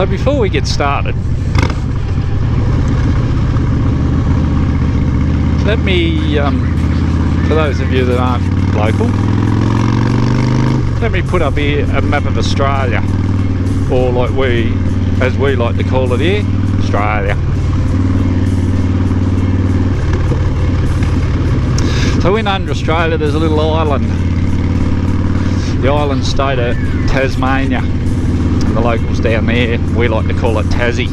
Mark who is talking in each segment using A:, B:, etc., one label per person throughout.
A: So before we get started, let me, for those of you that aren't local, let me put up here a map of Australia, or as we like to call it here, Australia. So in under Australia there's a little island, the island state of Tasmania, and the locals down there, we like to call it Tassie.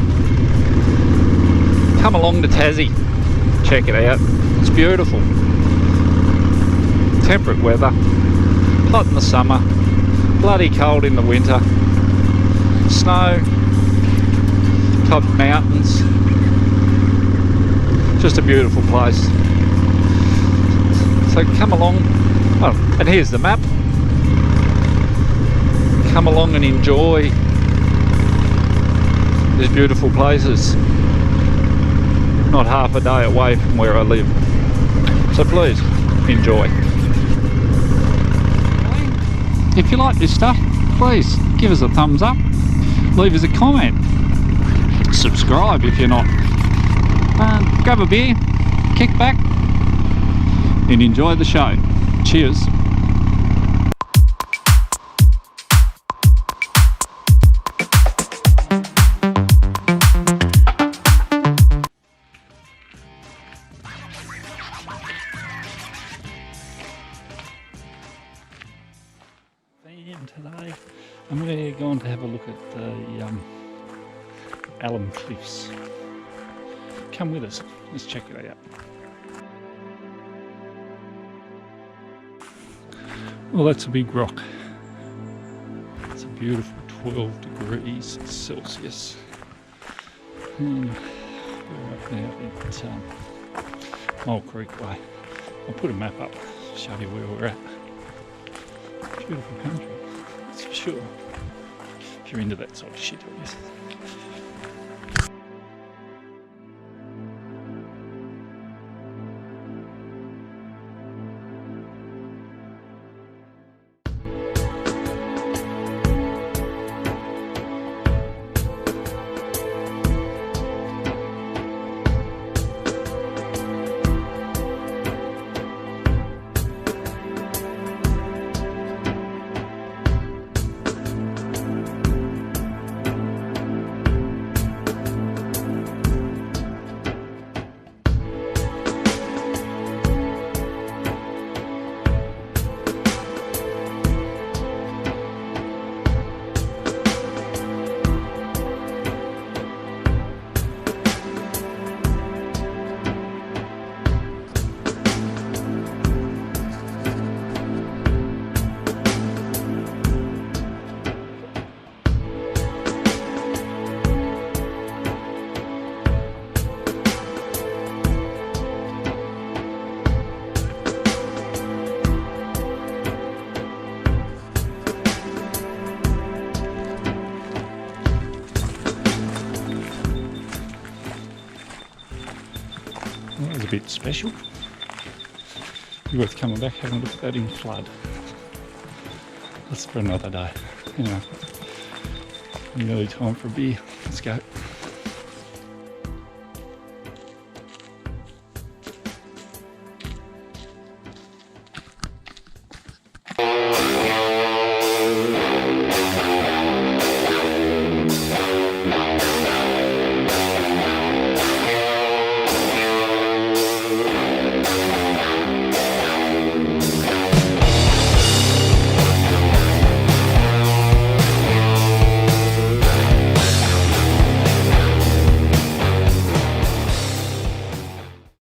A: Come along to Tassie, check it out, it's beautiful. Temperate weather, hot in the summer, bloody cold in the winter, snow, top mountains, just a beautiful place. So come along, oh, and here's the map. Come along and enjoy these beautiful places. Not half a day away from where I live. So please, enjoy. If you like this stuff, please give us a thumbs up, leave us a comment, subscribe if you're not, grab a beer, kick back and enjoy the show. Cheers. And today I'm really going to have a look at the Alum Cliffs. Come with us, let's check it out. Well, that's a big rock. It's a beautiful 12 degrees Celsius. And we're up now at Mole Creek Way. I'll put a map up, show you where we're at. Beautiful country, that's for sure. If you're into that sort of shit, I guess. That was a bit special. Be worth coming back, having a look at that in flood. That's for another day. Anyway, nearly time for a beer. Let's go.